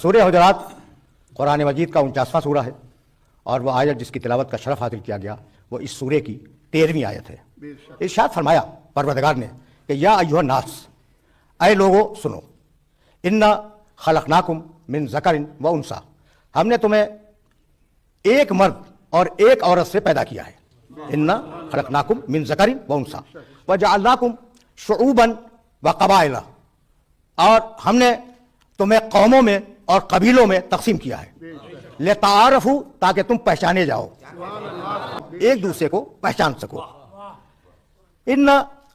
سورہ حجرات قرآن مجید کا 49واں سورہ ہے، اور وہ آیت جس کی تلاوت کا شرف حاصل کیا گیا وہ اس سورے کی 13ویں آیت ہے۔ ارشاد فرمایا پروردگار نے کہ یا ایھا الناس، اے لوگو سنو، انا خلقناکم من ذکر و انثی، ہم نے تمہیں ایک مرد اور ایک عورت سے پیدا کیا ہے۔ انا خلقناکم من ذکر و انثی وجعلناکم شعوبا و قبائل، اور ہم نے تمہیں قوموں میں اور قبیلوں میں تقسیم کیا ہے، لتعارفوا، تاکہ تم پہچانے جاؤ، ایک دوسرے کو پہچان سکو۔ ان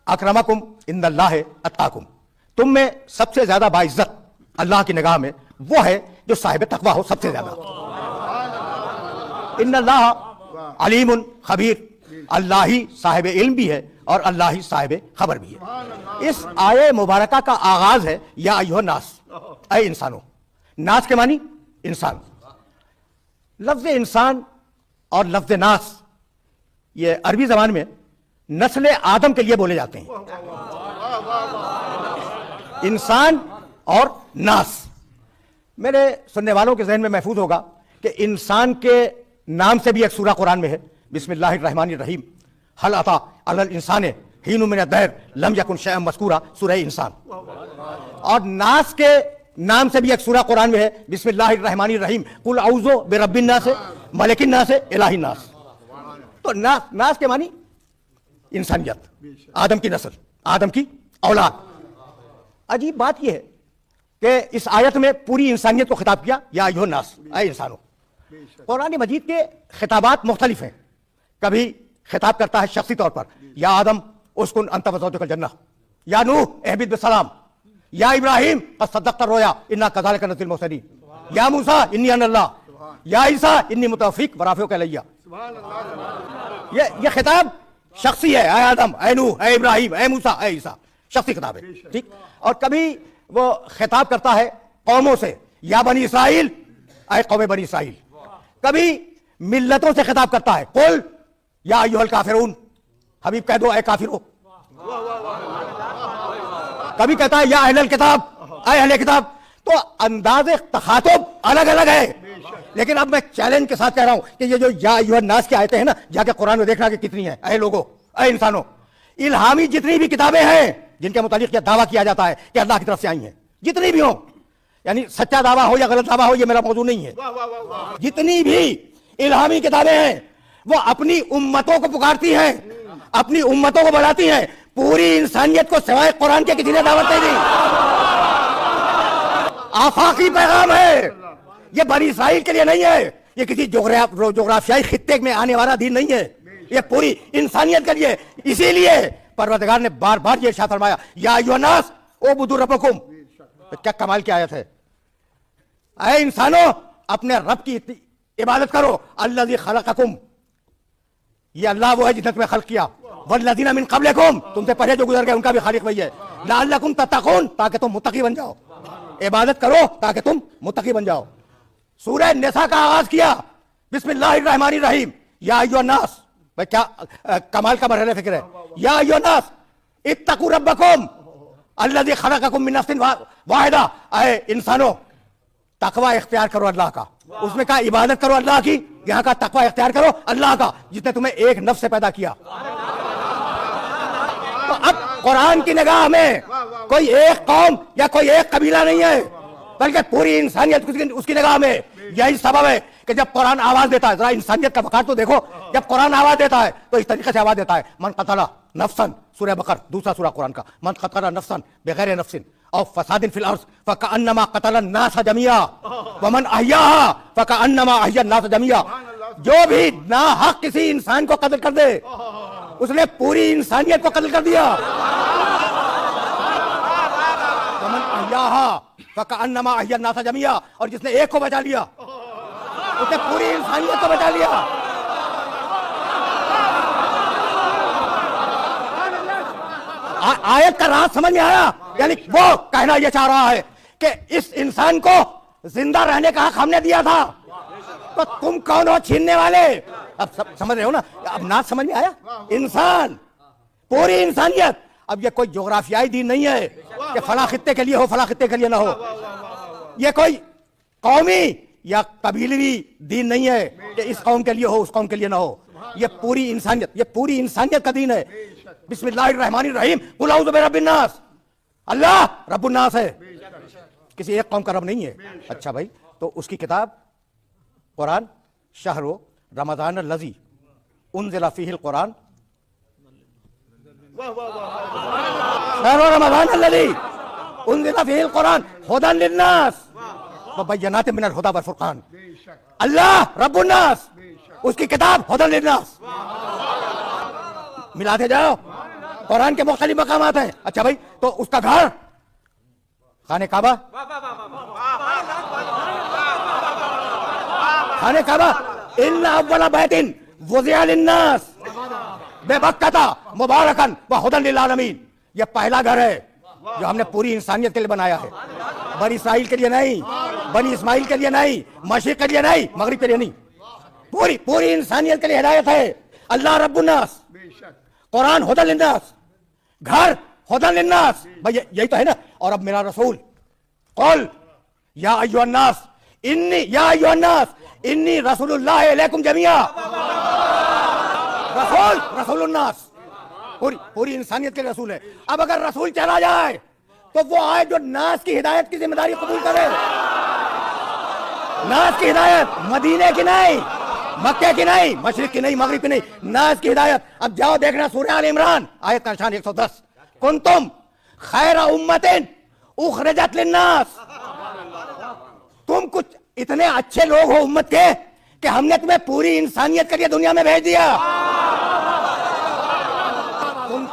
اکرمکم عند اللہ اتقاکم، تم میں سب سے زیادہ باعزت اللہ کی نگاہ میں وہ ہے جو صاحب تقوی ہو سب سے زیادہ۔ ان اللہ علیم خبیر، اللہ ہی صاحب علم بھی ہے اور اللہ ہی صاحب خبر بھی ہے۔ اس آیے مبارکہ کا آغاز ہے یا ایھا الناس، اے انسانوں۔ ناس کے معنی انسان۔ لفظ انسان اور لفظ ناس یہ عربی زبان میں نسل آدم کے لیے بولے جاتے ہیں، انسان اور ناس۔ میرے سننے والوں کے ذہن میں محفوظ ہوگا کہ انسان کے نام سے بھی ایک سورہ قرآن میں ہے، بسم اللہ الرحمن الرحیم، هل اتى علی الانسان حین من الدہر لم یکن شیئا مذکورا، سورہ انسان۔ اور ناس کے نام سے بھی ایک سورہ قرآن میں ہے، بسم اللہ الرحمن الرحیم، قل اعوذ برب الناس ملک الناس الہ الناس۔ تو ناس کے معنی انسانیت، آدم کی نسل، آدم کی اولاد۔ عجیب بات یہ ہے کہ اس آیت میں پوری انسانیت کو خطاب کیا، یا ایھا الناس، اے انسانوں۔ قرآن مجید کے خطابات مختلف ہیں، کبھی خطاب کرتا ہے شخصی طور پر، یا آدم اسکن انت وزوجک الجنہ، یا نوح اہبط بسلام، یا ابراہیم قد صدقت الرؤیا انا کذلک نجزی المحسنین، یا موسیٰ انی انا اللہ، یا عیسیٰ انی متوفیک ورافعک الیہ۔ یہ خطاب شخصی ہے، اے آدم، اے نوح، اے ابراہیم، اے موسیٰ، اے عیسیٰ، شخصی خطاب ہے، ٹھیک۔ اور کبھی وہ خطاب کرتا ہے قوموں سے، یا بنی اسرائیل، اے قوم بنی اسرائیل۔ کبھی ملتوں سے خطاب کرتا ہے، قل یا ایھا الکافرون، حبیب کہہ دو اے کافرو۔ کبھی کہتا ہے یا اہل الکتاب، اے اہل کتاب۔ تو انداز تخاطب الگ الگ ہے، لیکن اب میں چیلنج کے ساتھ کہہ رہا ہوں کہ یہ جو یا ایھا الناس کی آیتیں ہیں نا، جا کے قرآن میں دیکھنا کہ کتنی ہیں، اے لوگو، اے انسانوں۔ الہامی جتنی بھی کتابیں ہیں جن کے متعلق یہ دعویٰ کیا جاتا ہے کہ اللہ کی طرف سے آئی ہیں، جتنی بھی ہوں، یعنی سچا دعویٰ ہو یا غلط دعویٰ ہو یہ میرا موضوع نہیں ہے، جتنی بھی الہامی کتابیں ہیں وہ اپنی امتوں کو پکارتی ہیں، اپنی امتوں کو بڑھاتی ہیں، پوری انسانیت کو سوائے قرآن کے کسی نے دعوت نہیں دی۔ آفاقی پیغام ہے، یہ بنی اسرائیل کے لیے نہیں ہے، یہ کسی جغرافیائی خطے میں آنے والا دین نہیں ہے، یہ پوری انسانیت کے لیے۔ اسی لیے پروردگار نے بار بار یہ ارشاد فرمایا، یا ایھا الناس اعبدوا ربکم۔ کیا کمال کی آیت ہے، اے انسانوں اپنے رب کی عبادت کرو، الذی خلقکم، یہ اللہ وہ ہے جس نے تمہیں خلق کیا، والذین من قبلکم، تم سے پہلے جو گزر گئے ان کا بھی خالق وہی ہے، لعلکم تتقون، تاکہ تم متقی بن جاؤ، عبادت کرو تاکہ تم متقی بن جاؤ۔ سورہ نساء کا آغاز کیا، بسم اللہ الرحمن الرحیم، یا ایھا الناس، بھائی کیا کمال کا مرحلہ فکر ہے، یا ایھا الناس اتقوا ربکم الذی خلقکم من نفس واحدہ، اے انسانوں تقوی اختیار کرو اللہ کا، اس میں کہا عبادت کرو اللہ کی، یہاں کا تقوی اختیار کرو اللہ کا جس نے تمہیں ایک نفس سے پیدا کیا۔ تو اب قرآن کی نگاہ میں کوئی ایک قوم یا کوئی ایک قبیلہ نہیں ہے، بلکہ پوری انسانیت اس کی نگاہ میں۔ یہی سبب ہے کہ جب قرآن آواز دیتا ہے، ذرا انسانیت کا وقار تو دیکھو، جب قرآن آواز دیتا ہے تو اس طریقے سے آواز دیتا ہے، من قتل نفسا، سورہ بقر دوسرا سورہ قرآن کا، من قتل نفسا بغیر نفس او فساد فی الارض فکأنما قتل الناس جميعا ومن احیاها فکأنما احیا الناس جميعا۔ جو بھی ناحق کسی انسان کو قتل کر دے اس نے پوری انسانیت کو قتل کر دیا۔ ومن احیاها فکأنما احیا الناس جميعا، اور جس نے ایک کو بچا لیا اس نے پوری انسانیت کو بچا لیا۔ آیت کا راز سمجھ میں آیا؟ یعنی وہ کہنا یہ چاہ رہا ہے کہ اس انسان کو زندہ رہنے کا حق ہم نے دیا تھا، تو تم کون ہو چھیننے والے؟ اب سمجھ رہے ہو نا، اب نہ سمجھ میں آیا؟ انسان، پوری انسانیت۔ اب یہ کوئی جغرافیائی دین نہیں ہے کہ فلاں خطے کے لیے ہو فلاں خطے کے لیے نہ ہو، یہ کوئی قومی یا قبیلوی دین نہیں ہے کہ اس قوم کے لیے ہو اس قوم کے لیے نہ ہو. یہ پوری انسانیت کا دین ہے. بسم اللہ الرحمن الرحیم قل اعوذ برب الناس. اللہ رب الناس ہے, کسی ایک قوم کا رب نہیں ہے. اچھا بھائی, تو اس کی کتاب قرآن, شہر رمضان الذی انزل فیہ القرآن, شہر رمضان الذی انزل فیہ القرآن ھدی للناس وبینات من الھدی والفرقان. اللہ رب الناس, اس کی کتاب ھدی للناس. ملاتے جاؤ, قرآن کے مختلف مقامات ہیں. اچھا بھائی, تو اس کا گھر خانہ کعبہ, خانہ کعبہ ان اول بیت وضع للناس ببکۃ مبارکا وہدی للعالمین. یہ پہلا گھر ہے جو ہم نے پوری انسانیت کے لیے بنایا ہے, بنی اسرائیل کے لیے نہیں, بنی اسماعیل کے لیے نہیں, مشرق کے لیے نہیں, مغرب کے لیے نہیں, پوری انسانیت کے لیے ہدایت ہے. اللہ رب الناس, قرآن ھدی للناس, گھر ھدی للناس. بھائی یہی تو ہے نا. اور اب میرا رسول, قل یا ایھا الناس انی رسول اللہ الیکم جمیعا. رسول الناس پوری انسانیت کے رسول ہے. اب اگر رسول چلا جائے تو وہ آئے جو ناس کی ہدایت کی ذمہ داری قبول کرے. ناس کی ہدایت, مدینے کی نہیں, مکہ کی نہیں, مشرق کی نہیں, مغرب کی نہیں, ناس کی ہدایت. اب جاؤ دیکھنا سورہ آل عمران آیت نشان 110, کنتم خیر امت اخرجت للناس. تم کچھ اتنے اچھے لوگ ہو امت کے کہ ہم نے تمہیں پوری انسانیت کے لیے دنیا میں بھیج دیا.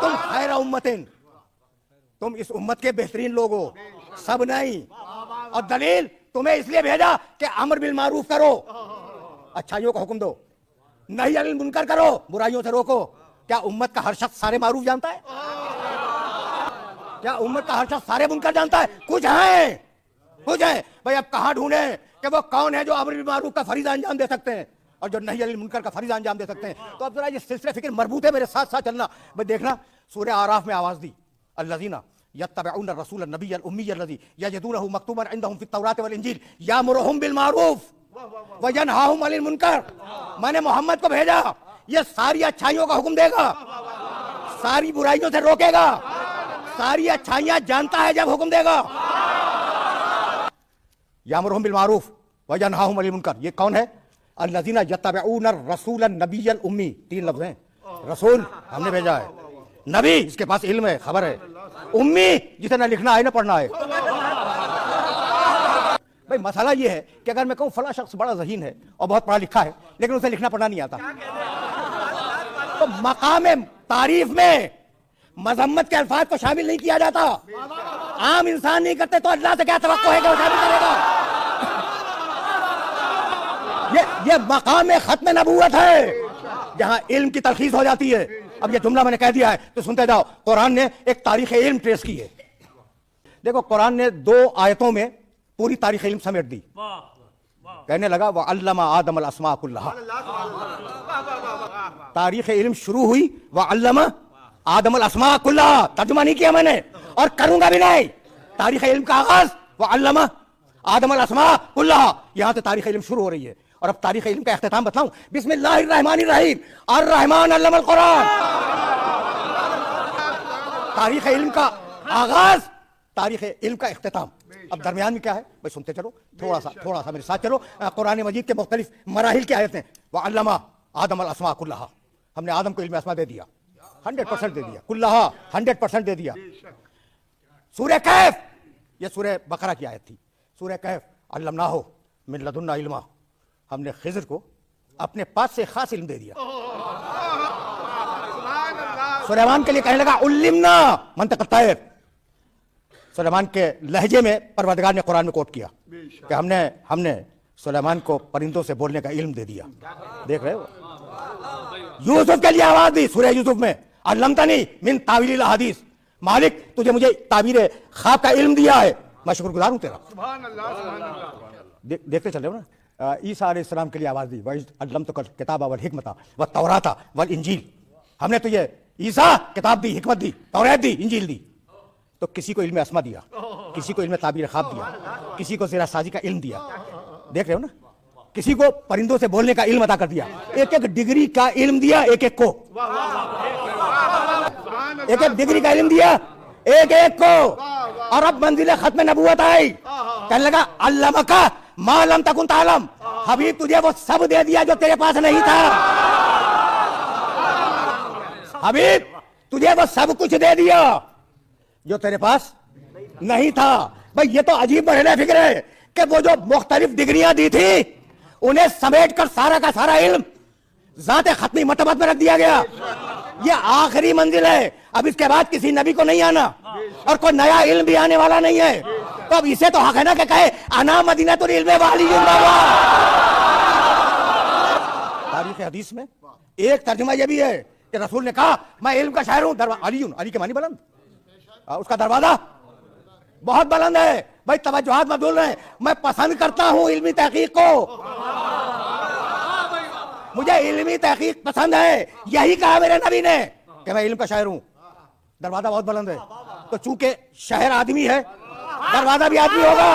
تم خیر امتن, تم اس امت کے بہترین لوگ ہو, سب نہیں. اور دلیل, تمہیں اس لیے بھیجا کہ امر بالمعروف کرو, اچھائیوں کا حکم دو, نہی عن المنکر کرو, برائیوں سے روکو. کیا امت کا ہر شخص سارے معروف جانتا ہے؟ کیا امت کا ہر شخص سارے منکر جانتا ہے؟ کچھ ہیں. بھائی اب کہاں ڈھونڈیں کہ وہ کون ہے جو امر بالمعروف کا فریضہ انجام دے سکتے ہیں اور جو نہی عن المنکر کا فریضہ انجام دے سکتے ہیں؟ تو اب ذرا یہ سلسلہ فکر مربوط ہے, میرے ساتھ ساتھ چلنا. بھائی دیکھنا سورہ اعراف میں آواز دی, الذین یتبعون الرسول النبی الامی الذی یجدونہ مکتوبا عندہم فی التوراۃ والانجیل یامرہم بالمعروف وینہاہم عن المنکر. میں نے محمد کو بھیجا, یہ ساری اچھائیوں کا حکم دے گا, ساری برائیوں سے روکے گا, ساری اچھائیاں جانتا ہے جب حکم دے گا. یامرہم بالمعروف وینہاہم عن المنکر. یہ کون ہے؟ الذین یتبعون الرسول النبی الامی. 3 لفظ ہیں. رسول ہم نے بھیجا ہے, نبی اس کے پاس علم ہے, خبر ہے, امی جسے نہ لکھنا ہے نہ پڑھنا ہے. بھائی مسئلہ یہ ہے کہ اگر میں کہوں فلاں شخص بڑا ذہین ہے اور بہت پڑھا لکھا ہے لیکن اسے لکھنا پڑھنا نہیں آتا, تو مقام تعریف میں مذمت کے الفاظ کو شامل نہیں کیا جاتا. عام انسان نہیں کرتے تو اللہ سے کیا توقع ہے کہ وہ شامل کرے گا؟ یہ مقام ختم نبوت ہے جہاں علم کی تلخیص ہو جاتی ہے. اب یہ جملہ میں نے کہہ دیا ہے تو سنتے جاؤ. قرآن نے ایک تاریخ علم ٹریس کی ہے. دیکھو قرآن نے 2 آیتوں میں پوری تاریخ علم سمیٹ دی. کہنے لگا وَعَلَّمَ آدَمَ الْأَسْمَاءَ كُلَّهَا. تاریخ علم شروع ہوئی وَعَلَّمَ آدَمَ الْأَسْمَاءَ كُلَّهَا. ترجمہ نہیں کیا میں نے اور کروں گا بھی نہیں. تاریخ علم کا آغاز وَعَلَّمَ آدَمَ الْأَسْمَاءَ كُلَّهَا, یہاں سے تاریخ علم شروع ہو رہی ہے. اور اب تاریخ علم کا اختتام بتلاؤں. بسم اللہ الرحمن الرحیم, الرحمن علم القرآن. تاریخ علم کا آغاز, تاریخ علم کا اختتام. اب درمیان میں کیا ہے بھائی سنتے چلو, تھوڑا سا میرے ساتھ چلو. قرآن مجید کے مختلف مراحل کی آیتیں. وعلم آدم الاسماء کلھا, ہم نے آدم کو علم اسماء دے دیا, 100% دے دیا, کلھا 100% دے دیا. سورہ کہف, یہ سورہ بقرہ کی آیت تھی. سورہ کہف, علمناہ من لدنا علما, ہم نے خضر کو اپنے پاس سے خاص علم دے دیا. سلیمان کے لیے کہنے لگا علمنا منطق الطیر. سلیمان کے لہجے میں پروردگار نے قرآن میں کوٹ کیا کہ ہم نے سلیمان کو پرندوں سے بولنے کا علم دے دیا. دیکھ رہے ہو. یوسف کے لیے آواز دی سورہ یوسف میں, علمتنی من تاویل الاحادیث, مالک تجھے مجھے تعبیر خواب کا علم دیا ہے, میں شکر گزار ہوں تیرا. دیکھتے چلے ہو نا. عیسیٰ علیہ السلام کے لیے آواز دی علمتک الکتاب والحکمت والتوراۃ والانجیل, ہم نے تجھے عیسیٰ کتاب دی, حکمت دی, توریت دی, انجیل دی. تو کسی کو علم اسما دیا, کسی کو علم تعبیر خواب دیا, کسی کو زیرہ سازی کا علم دیا, دیکھ رہے ہو نا, کسی کو پرندوں سے بولنے کا علم عطا کر دیا, ایک ایک ڈگری کا علم دیا ایک ایک کو, ایک ایک ڈگری کا علم دیا ایک ایک کو. اور اب منزل ختم نبوت آئی, کہنے لگا علمکا ما لم تکن تعلم, حبیب تجھے وہ سب دے دیا جو تیرے پاس نہیں تھا, حبیب تجھے وہ سب کچھ دے دیا جو تیرے پاس نہیں تھا. بھئی یہ تو عجیب مرحلہ فکر ہے کہ وہ جو مختلف ڈگریاں دی تھی انہیں سمیٹ کر سارا کا سارا علم ذات ختمی مرتبت میں رکھ دیا گیا. یہ آخری منزل ہے, اب اس کے بعد کسی نبی کو نہیں آنا اور کوئی نیا علم بھی آنے والا نہیں ہے. تو اب اسے تو حق ہے نا کہ کہے انا مدینۃ العلم والی اللہ. تاریخ حدیث میں ایک ترجمہ یہ بھی ہے کہ رسول نے کہا میں علم کا شاعر ہوں, علی کے معنی بلند, اس کا دروازہ بہت بلند ہے. بھائی توجہات میں بول رہے ہیں, میں پسند کرتا ہوں علمی تحقیق کو, مجھے علمی تحقیق پسند ہے. یہی کہا میرے نبی نے کہ میں علم کا شاعر ہوں, دروازہ بہت بلند ہے. تو چونکہ شہر آدمی ہے دروازہ بھی آدمی ہوگا,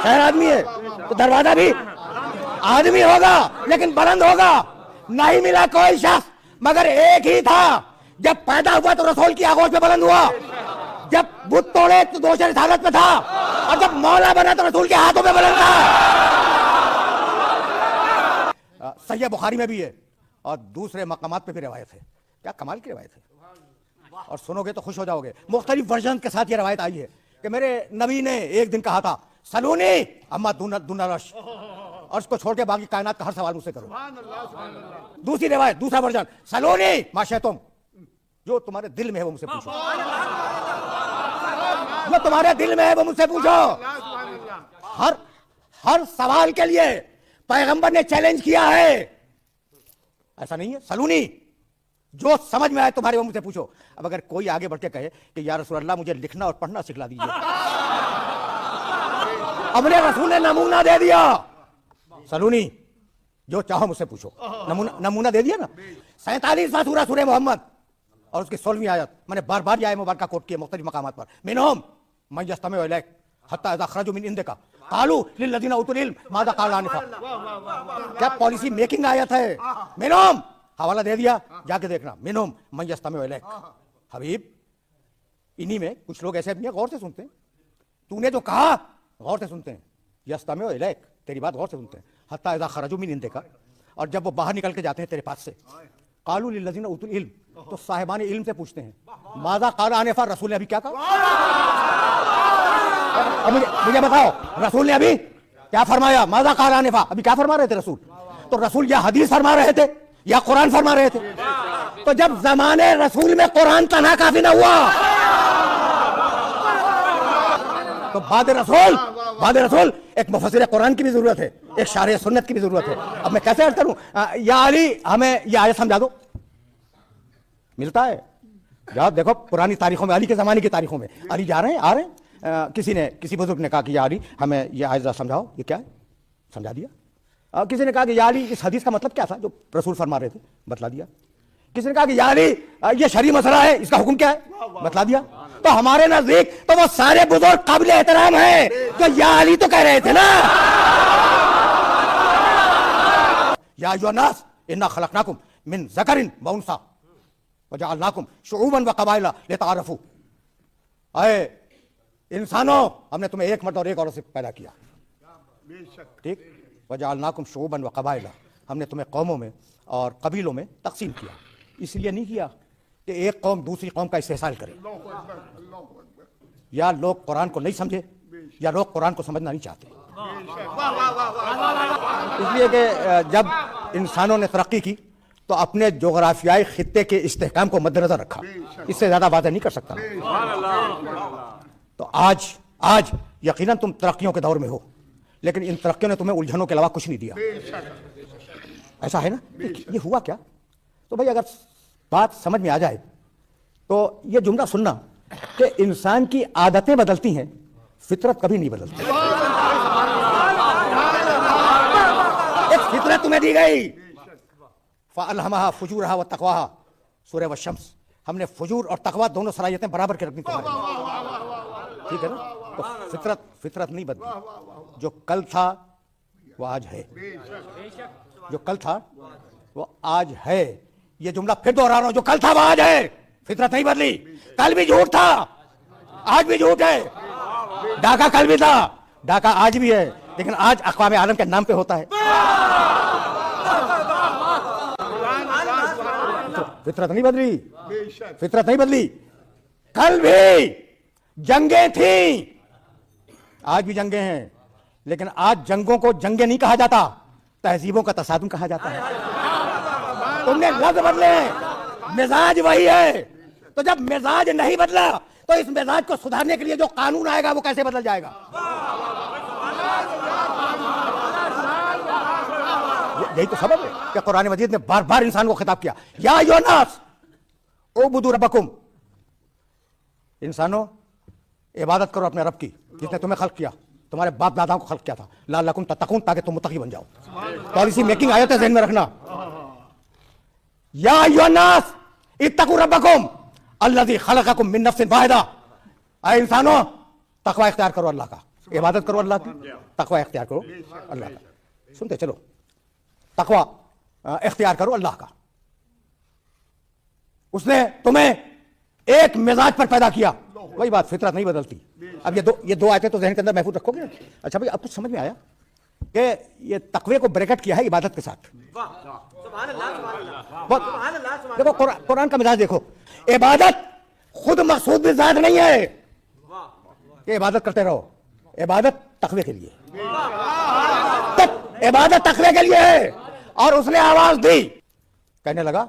شہر آدمی ہے تو دروازہ بھی آدمی ہوگا لیکن بلند ہوگا. نہیں ملا کوئی شخص مگر ایک ہی تھا, جب پیدا ہوا تو رسول کی آغوش پہ بلند ہوا, جب بت توڑے تو دوشر رسالت میں تھا, اور جب مولا بنا تو رسول کے ہاتھوں پہ بلند تھا. صحیح بخاری میں بھی ہے اور دوسرے مقامات پہ بھی روایت ہے. کیا کمال کی روایت ہے, اور سنو گے تو خوش ہو جاؤ گے. مختلف ورژن کے ساتھ یہ روایت آئی ہے کہ میرے نبی نے ایک دن کہا تھا سلونی اما دون عرش, عرش کو چھوڑ کے باقی کائنات کا ہر سوال مجھ سے کرو. دوسری روایت, دوسرا ورژن, سلونی ما شئتم, جو تمہارے دل میں ہے وہ مجھ سے پوچھو, جو تمہارے دل میں ہے وہ مجھ سے پوچھو. ہر سوال کے لیے پیغمبر نے چیلنج کیا ہے, ایسا نہیں ہے. سلونی, جو سمجھ میں آئے تمہارے وہ مجھ سے پوچھو. اب اگر کوئی آگے بڑھ کے کہے کہ یا رسول اللہ مجھے لکھنا اور پڑھنا سکھلا دیجیے, اب نے رسول نے نمونہ دے دیا, سلونی جو چاہو مجھ سے پوچھو, نمونہ دے دیا نا. 47واں سورہ سورہ محمد اور اس کی 16ویں آیت, میں نے بار بار یہ آیت مبارکہ کوٹ کی ہے مختلف مقامات پر. منہم من یستمع الیک حتی اذا خرجوا من عندک قالوا للذین اوتوا العلم ماذا قال آنفا. کیا پالیسی میکنگ آیت ہے. منہم حوالہ دے دیا, جا کے دیکھنا. منہم من یستمع الیک, حبیب انہی میں کچھ لوگ ایسے بھی ہیں غور سے سنتے ہیں, تو نے جو کہا غور سے سنتے ہیں. یستمع الیک, تیری بات غور سے سنتے ہیں. حتی اذا خرجوا من عندک, اور جب وہ باہر نکل کے جاتے ہیں تیرے پاس سے, قالوا للذین اوتوا العلم, تو صاحبان علم سے پوچھتے ہیں ماذا قال آنفا, رسول نے ابھی کیا کہا. مجھے بتاؤ رسول نے ابھی کیا فرمایا. ماذا قال آنفا, ابھی کیا فرما رہے تھے رسول. تو رسول یا حدیث فرما رہے تھے یا قرآن فرما رہے تھے. تو جب زمانے رسول میں قرآن تنہا کافی نہ ہوا تو بعد رسول ایک مفسر قرآن کی بھی ضرورت ہے, ایک شارح سنت کی بھی ضرورت ہے. اب میں کیسے عرض کروں, یا علی ہمیں یہ آیت سمجھا دو. ملتا ہے, جاؤ دیکھو پرانی تاریخوں میں, علی کے زمانے کی تاریخوں میں علی جا رہے ہیں آ رہے ہیں, کسی بزرگ نے کہا کہ یا علی ہمیں یہ آیت سمجھاؤ, یہ کیا ہے, سمجھا دیا. کسی نے کہا کہ یا علی اس حدیث کا مطلب کیا تھا جو رسول فرما رہے تھے, بتلا دیا. کسی نے کہا کہ یا علی یہ شرعی مسئلہ ہے, اس کا حکم کیا ہے, بتلا دیا. تو ہمارے نزدیک تو وہ سارے بزرگ قابل احترام ہیں جو یا علی تو کہہ رہے تھے نا. یا ایھا الناس انا خلقناکم من ذکر و انثی وجعلناکم شعوبا وقبائل لتعارفوا. اے انسانوں, ہم نے تمہیں ایک مرد اور ایک عورت سے پیدا کیا, ٹھیک. وجعلناکم شعوبا وقبائل, ہم نے تمہیں قوموں میں اور قبیلوں میں تقسیم کیا. اس لیے نہیں کیا کہ ایک قوم دوسری قوم کا استحصال کرے, یا لوگ قرآن کو نہیں سمجھے یا لوگ قرآن کو سمجھنا نہیں چاہتے. اس لیے کہ جب انسانوں نے ترقی کی تو اپنے جغرافیائی خطے کے استحکام کو مد نظر رکھا, اس سے زیادہ واضح نہیں کر سکتا. تو آج یقیناً تم ترقیوں کے دور میں ہو, لیکن ان ترقیوں نے تمہیں الجھنوں کے علاوہ کچھ نہیں دیا. ایسا ہے نا, یہ ہوا کیا. تو بھائی اگر بات سمجھ میں آ جائے تو یہ جملہ سننا کہ انسان کی عادتیں بدلتی ہیں, فطرت کبھی نہیں بدلتی. ایک فطرت تمہیں دی گئی, فَأَلْهَمَهَا فُجُورَهَا وَتَقْوَاهَا, سورہ والشمس. ہم نے فجور اور تقویٰ دونوں صلاحیتیں برابر کے رکھنی تمہاری، ٹھیک ہے نا؟ تو فطرت نہیں بدلی، جو کل تھا وہ آج ہے، جو کل تھا وہ آج ہے. یہ جملہ پھر دوہرا رہا ہوں، جو کل تھا وہ آج ہے، فطرت نہیں بدلی. کل بھی جھوٹ تھا، آج بھی جھوٹ ہے. ڈاکہ کل بھی تھا، ڈاکہ آج بھی ہے، لیکن آج اقوام عالم کے نام پہ ہوتا ہے. فطرت نہیں بدلی، فطرت نہیں بدلی. کل بھی جنگیں تھیں، آج بھی جنگیں ہیں، لیکن آج جنگوں کو جنگیں نہیں کہا جاتا، تہذیبوں کا تصادم کہا جاتا ہے. تم نے لفظ بدلے ہیں، مزاج وہی ہے. تو جب مزاج نہیں بدلا تو اس مزاج کو سدھارنے کے لیے جو قانون آئے گا وہ کیسے بدل جائے گا؟ یہی تو سبب ہے کہ قرآن مجید نے بار بار انسان کو خطاب کیا، یا ایھا الناس اعبدوا ربکم، انسانوں عبادت کرو اپنے رب کی جس نے تمہیں خلق کیا، تمہارے باپ داداؤں کو خلق کیا تھا، لعلکم تتقون، تاکہ تم متقی بن جاؤ. پالیسی میکنگ آیت ہے، ذہن میں رکھنا. یا ایھا الناس اتقوا ربکم الذی خلقکم من نفس واحدہ، اے انسانوں تقوی اختیار کرو اللہ کا، عبادت کرو اللہ کی، تقوی اختیار کرو اللہ کا. سنتے چلو، تقوی اختیار کرو اللہ کا. اس نے تمہیں ایک مزاج پر پیدا کیا، وہی بات، فطرت نہیں بدلتی. اب یہ دو آیتیں تو ذہن کے اندر محفوظ رکھو گے. اچھا بھائی، اب کچھ سمجھ میں آیا کہ یہ تقوی کو بریکٹ کیا ہے عبادت کے ساتھ. دیکھو قرآن کا مزاج دیکھو، عبادت خود مقصود بھی ذات نہیں ہے کہ عبادت کرتے رہو، عبادت تقوی کے لیے، عبادت تقوی کے لیے ہے. اور اس نے آواز دی، کہنے لگا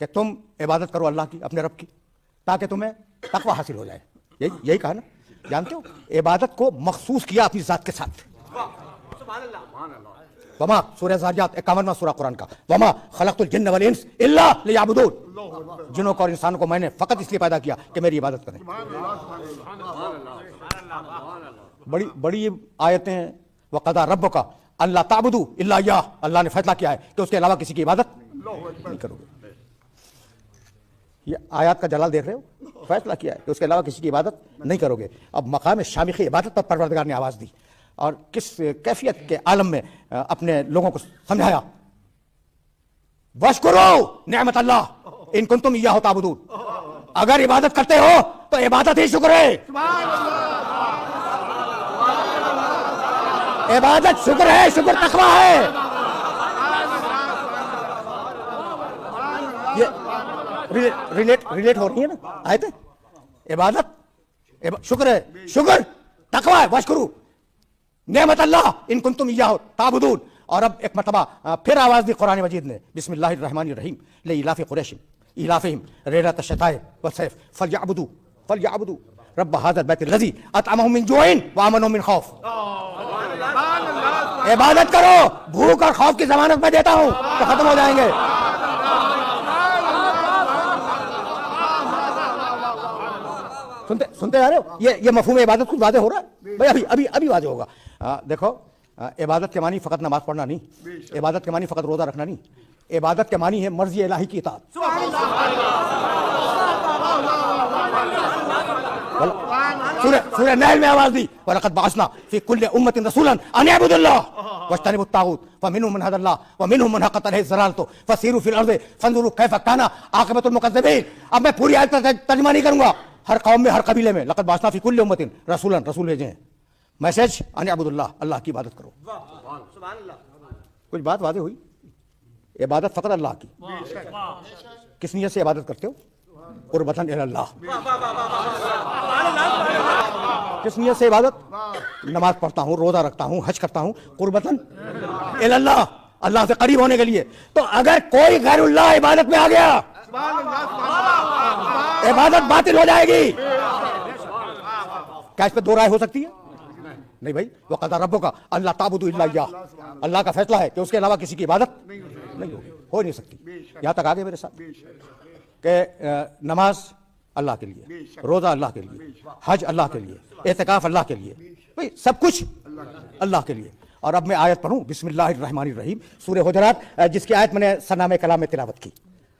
کہ تم عبادت کرو اللہ کی، اپنے رب کی، تاکہ تمہیں تقوی حاصل ہو جائے. یہی کہا نا. جانتے ہو عبادت کو مخصوص کیا اپنی ذات کے ساتھ. وما سورہ زاریات 51واں سورہ قرآن کا، وما خلقت الجن والانس الا لیعبدون، جنوں کو اور انسانوں کو میں نے فقط اس لیے پیدا کیا کہ میری عبادت کریں. بڑی آیتیں ہیں. وقضى ربک الا تعبدوا الا ایاہ، اللہ نے فیصلہ کیا ہے کہ اس کے علاوہ کسی کی عبادت نہیں کرو گے. یہ آیات کا جلال دیکھ رہے ہو، فیصلہ کیا ہے کہ اس کے علاوہ کسی کی عبادت نہیں کرو گے. اب مقام شامخ عبادت پر پروردگار نے آواز دی، اور کس کیفیت کے عالم میں اپنے لوگوں کو سمجھایا. واشکروا نعمت اللہ ان کنتم ایاہ تعبدون، اگر عبادت کرتے ہو تو عبادت ہی شکر ہے. عبادت شکر ہے، شکر تقویٰ ہے. یہ ریلیٹ ہو رہی ہے نا آیتیں. عبادت شکر ہے، شکر تقویٰ ہے. واشکروا نعمت اللہ ان کنتم ایاہ تعبدون. اور اب ایک مرتبہ پھر آواز دی قرآن مجید نے، بسم اللہ الرحمن الرحیم، لإیلاف قریش ایلافہم رحلۃ الشتاء والصیف فلیعبدوا رب هذا البیت الذی اطعمهم من جوع وآمنهم من خوف. عبادت کرو، بھوک اور خوف کی ضمانت میں دیتا ہوں تو ختم ہو جائیں گے. سنتے آ رہے ہو؟ یہ مفہوم عبادت کچھ واضح ہو رہا ہے بھائی، ابھی واضح ہوگا. دیکھو، عبادت کے معنی فقط نماز پڑھنا نہیں، عبادت کے معنی فقط روزہ رکھنا نہیں، عبادت کے معنی ہے مرضی الہی کی اطاعت. سورہ نحل میں آواز دی، وَلَقَدْ بَعَثْنَا فِي كُلِّ أُمَّةٍ رَسُولًا أَنِ اعْبُدُوا اللَّهَ وَاجْتَنِبُوا الطَّاغُوتَ فَمِنْهُمْ مَنْ هَدَى اللَّهُ وَمِنْهُمْ مَنْ حَقَّتْ عَلَيْهِ الضَّلَالَةُ فَسِيرُوا فِي الْأَرْضِ فَانظُرُوا كَيْفَ كَانَ عَاقِبَةُ الْمُكَذِّبِينَ. اب میں پوری آیت کا ترجمہ نہیں کروں گا. ہر قوم میں، ہر قبیلے میں لقد بعثنا فی کل امۃ رسولا، رسول بھیجے ہیں. میسج ان اعبدوا اللہ، اللہ کی عبادت کرو. کچھ بات واضح ہوئی. عبادت فقط اللہ کی. کس نیت سے عبادت کرتے ہو؟ قربتاً الی اللہ. کس نیت سے عبادت؟ نماز پڑھتا ہوں، روزہ رکھتا ہوں، حج کرتا ہوں، قربتاً الی اللہ، اللہ سے قریب ہونے کے لیے. تو اگر کوئی غیر اللہ عبادت میں آ گیا، عبادت باطل ہو جائے گی. کیا اس پہ دو رائے ہو سکتی ہے؟ نہیں بھائی. وقضى ربک الا تعبدوا الا ایاہ، اللہ کا فیصلہ ہے کہ اس کے علاوہ کسی کی عبادت نہیں ہوگی، ہو نہیں سکتی. یہاں تک آگے میرے ساتھ کہ نماز اللہ کے لیے، روزہ اللہ کے لیے، حج اللہ کے لیے، اعتکاف اللہ کے لیے، بھائی سب کچھ اللہ کے لیے. اور اب میں آیت پڑھوں، بسم اللہ الرحمن الرحیم، سورہ حجرات، جس کی آیت میں نے سرنامہ کلام میں تلاوت کی.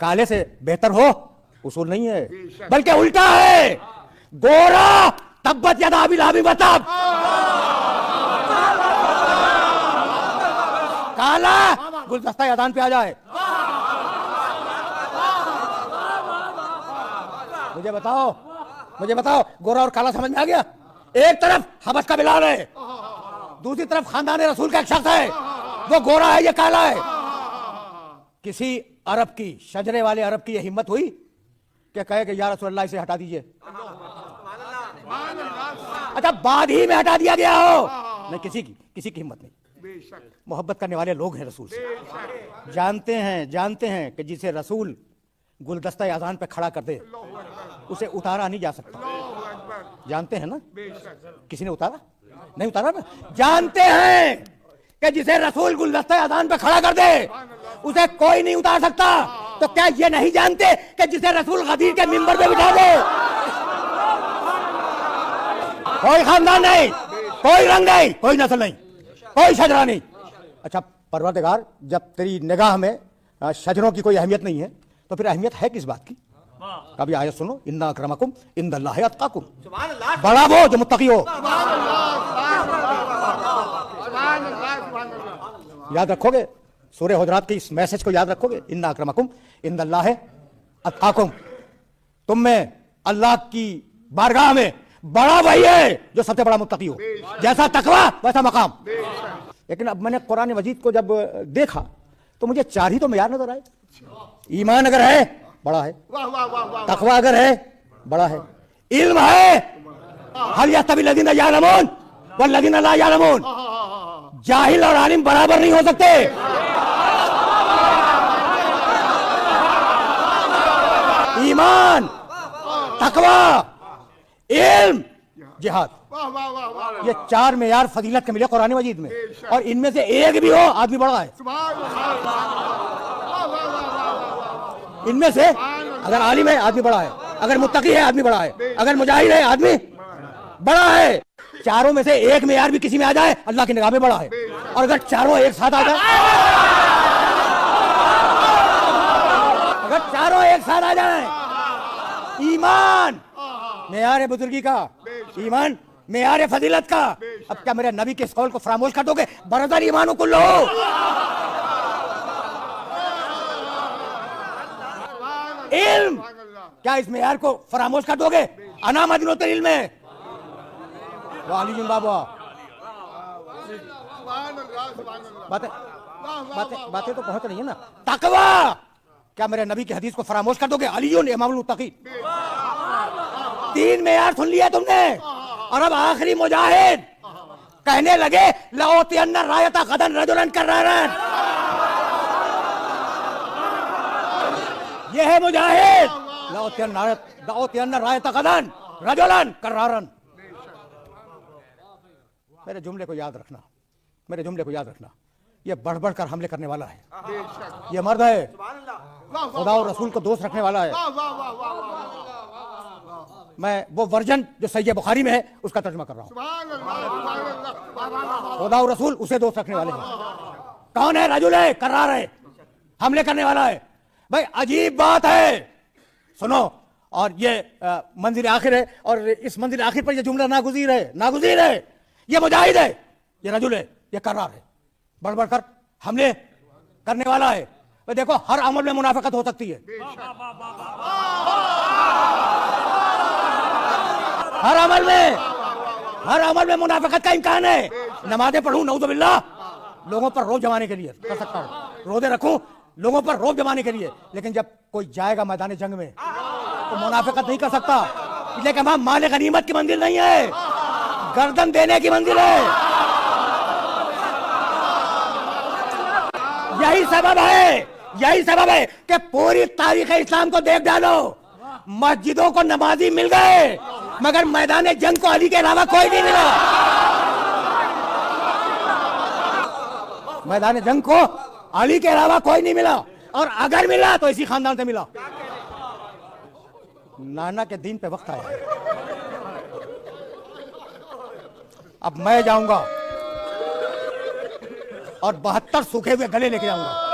کالے سے بہتر ہو اصول نہیں ہے، بلکہ الٹا ہے. گورا تبت یدا ابی لہب وتب، کالا گلدستہ اذان پہ آ جائے. مجھے بتاؤ گورا اور کالا سمجھ میں آ گیا؟ ایک طرف حبش کا بلال ہے، دوسری طرف خاندان رسول کا ایک شخص ہے، وہ گورا ہے یہ کالا ہے. کسی عرب کی، شجرے والے عرب کی یہ ہمت ہوئی کہ کہے کہ یا رسول اللہ اسے ہٹا دیجئے؟ اچھا بعد ہی میں ہٹا دیا گیا ہو؟ نہیں، کسی کی ہمت نہیں. محبت کرنے والے لوگ ہیں رسول سے، جانتے ہیں کہ جسے رسول گلدستہ اذان پہ کھڑا کر دے اسے اتارا نہیں جا سکتا. جانتے ہیں نا؟ کسی نے اتارا؟ نہیں اتارا نا. جانتے ہیں کہ جسے رسول گلدستہ اذان پہ کھڑا کر دے اسے کوئی نہیں اتار سکتا. تو کیا یہ نہیں جانتے کہ جسے رسول غدیر کے منبر پہ بٹھا دے کوئی خاندان نہیں، کوئی رنگ نہیں، کوئی نسل نہیں، کوئی شجرہ نہیں. اچھا پروردگار، جب تیری نگاہ میں شجروں کی کوئی اہمیت نہیں ہے تو پھر اہمیت ہے کس بات کی؟ کبھی آیت سنو، ان اکرمکم عند اللہ اتقاکم، بڑا وہ جو متقی ہو. یاد رکھو گے سورہ حجرات کے اس میسج کو؟ یاد رکھو گے ان اکرمکم عند اللہ اتقاکم، تم میں اللہ کی بارگاہ میں بڑا وہی ہے جو سب سے بڑا متقی ہو. جیسا تقویٰ ویسا مقام. لیکن اب میں نے قرآن مجید کو جب دیکھا تو مجھے چار ہی تو معیار نظر آئے. ایمان اگر ہے بڑا ہے، تقویٰ اگر ہے بڑا ہے، علم ہے، هل يستوي الذين يعلمون والذين لا يعلمون، جاہل اور عالم برابر نہیں ہو سکتے. ایمان، تقویٰ، علم، جہاد، یہ چار معیار فضیلت کے ملے قرآن مجید میں، اور ان میں سے ایک بھی ہو آدمی بڑا ہے. ان میں سے اگر عالم ہے آدمی بڑا ہے، اگر متقی ہے آدمی بڑا ہے، اگر مجاہد ہے آدمی بڑا ہے. چاروں میں سے ایک معیار بھی کسی میں آ جائے اللہ کی نگاہ میں بڑا ہے. اور اگر چاروں ایک ساتھ آ جائے، اگر چاروں ایک ساتھ آ جائیں، ایمان معیار بزرگی کا، ایمان معیار فضیلت کا. اب کیا میرے نبی کے اس قول کو فراموش کر دو گے؟ برادر ایمان کلو، علم، کیا اس معیار کو فراموش کر دو گے؟ انا مدینۃ العلم ہے علی بابا. باتیں تو پہنچ رہی ہیں نا. تقویٰ، کیا میرے نبی کی حدیث کو فراموش کر دو گے؟ علی امام المتقی. تین معیار سن لیا تم نے، اور اب آخری مجاہد کہنے لگے لأوطین الرایۃ غدا رجلا کرارا. یہ ہے مجاہد، لأوطین الرایۃ غدا رجلا کرارا. میرے جملے کو یاد رکھنا، یہ بڑھ بڑھ کر حملے کرنے والا ہے، یہ مرد ہے، خدا اور رسول کو دوست رکھنے والا ہے. میں وہ ورژن جو صحیح بخاری میں ہے اس کا ترجمہ کر رہا ہوں. خدا اور رسول اسے دوست رکھنے والے ہیں. کون ہے؟ رجل ہے، کرار ہے، حملے کرنے والا ہے. بھائی عجیب بات ہے، سنو. اور یہ منزل آخر ہے، اور اس منزل آخر پر یہ جملہ ناگزیر ہے. یہ مجاہد ہے، یہ رجل ہے، یہ کرار ہے، بڑھ بڑھ کر حملے کرنے والا ہے. دیکھو ہر عمل میں منافقت ہو سکتی ہے، ہر عمل میں منافقت کا امکان ہے. نمازیں پڑھوں نعوذ باللہ لوگوں پر روب جمانے کے لیے کر سکتا ہوں، روزے رکھوں لوگوں پر روب جمانے کے لیے، لیکن جب کوئی جائے گا میدان جنگ میں تو منافقت نہیں کر سکتا. لیکن وہاں مال غنیمت کی منزل نہیں ہے، گردن دینے کی منزل ہے. یہی سبب ہے کہ پوری تاریخ اسلام کو دیکھ ڈالو، مسجدوں کو نمازی مل گئے مگر میدان جنگ کو علی کے علاوہ کوئی نہیں ملا. میدان جنگ کو علی کے علاوہ کوئی نہیں ملا، اور اگر ملا تو اسی خاندان سے ملا. نانا کے دین پہ وقت آیا. اب میں جاؤں گا اور 72 سوکھے ہوئے گلے لے کے جاؤں گا.